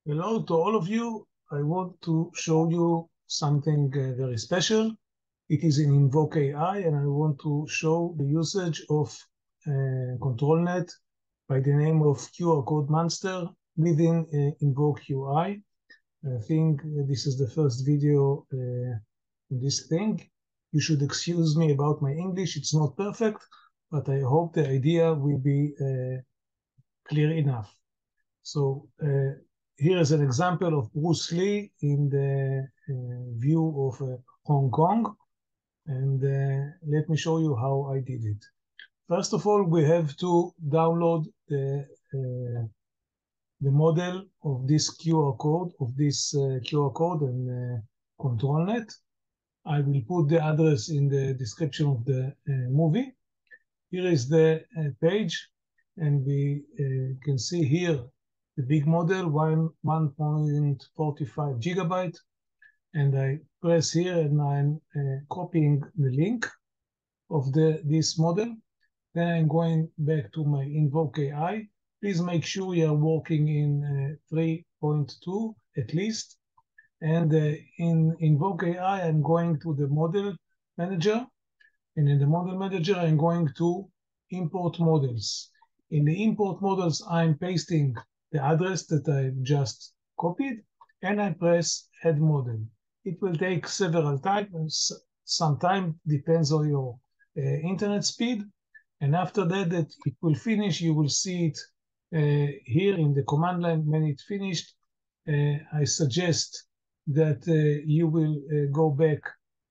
Hello to all of you. I want to show you something very special. It is in InvokeAI, and I want to show the usage of controlnet by the name of QR code monster within InvokeAI. I think this is the first video in this thing. You should excuse me about my English. It's not perfect, but I hope the idea will be clear enough. So here is an example of Bruce Lee in the view of Hong Kong. And let me show you how I did it. First of all, we have to download the model of this QR code, and controlnet. I will put the address in the description of the movie. Here is the page, and we can see here the big model, 1.45 gigabyte. And I press here, and I'm copying the link of this model. Then I'm going back to my InvokeAI. Please make sure you are working in 3.2 at least. And in InvokeAI, I'm going to the model manager. And in the model manager, I'm going to import models. In the import models, I'm pasting the address that I just copied, and I press add model. It will take several times. Some time depends on your internet speed. And after that it will finish. You will see it here in the command line when it's finished. I suggest that you will go back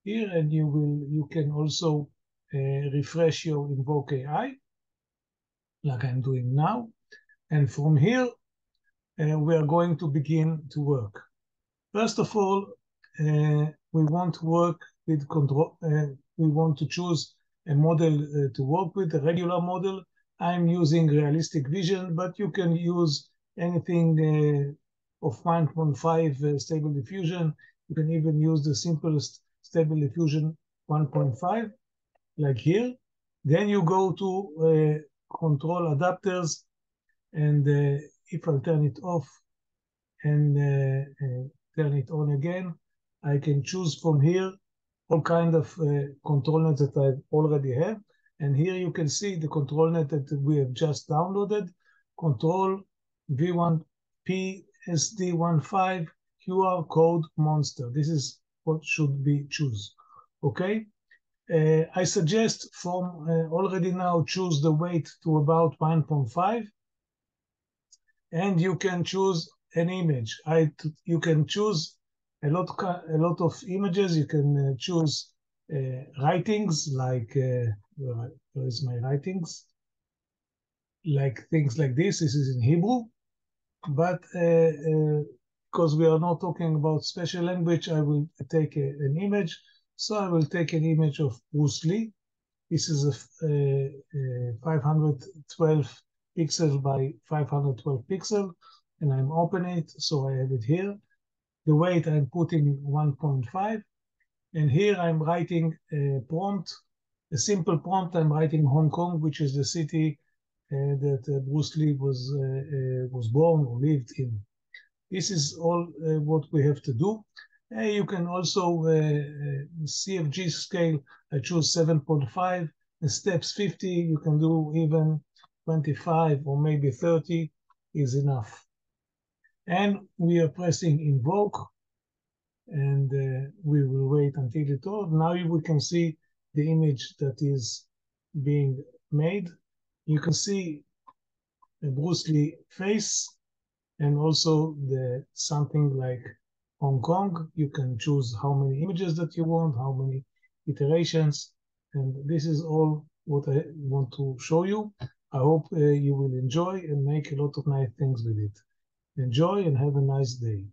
here, and you can also refresh your InvokeAI like I'm doing now. And from here, we are going to begin to work. First of all, we want to work with control. We want to choose a model to work with, a regular model. I'm using realistic vision, but you can use anything of 1.5 stable diffusion. You can even use the simplest stable diffusion 1.5, like here. Then you go to control adapters, and if I turn it off and turn it on again, I can choose from here all kind of controlnets that I already have. And here you can see the controlnet that we have just downloaded, control V1P SD15 QR code monster. This is what should be choose. Okay. I suggest from already now choose the weight to about 1.5, and you can choose an image. You can choose a lot of images. You can choose writings like where is my writings? Like things like this. This is in Hebrew, but because we are not talking about special language, I will take an image. So I will take an image of Bruce Lee. This is a 512 pixel by 512 pixel, and I'm opening it, so I have it here. The weight I'm putting 1.5, and here I'm writing a prompt, a simple prompt. I'm writing Hong Kong, which is the city that Bruce Lee was born or lived in. This is all what we have to do. You can also CFG scale. I choose 7.5. And steps 50. You can do even 25 or maybe 30 is enough. And we are pressing invoke, and we will wait until it all. Now we can see the image that is being made. You can see a Bruce Lee face, and also something like Hong Kong. You can choose how many images that you want, how many iterations, and this is all what I want to show you. I hope you will enjoy and make a lot of nice things with it. Enjoy and have a nice day.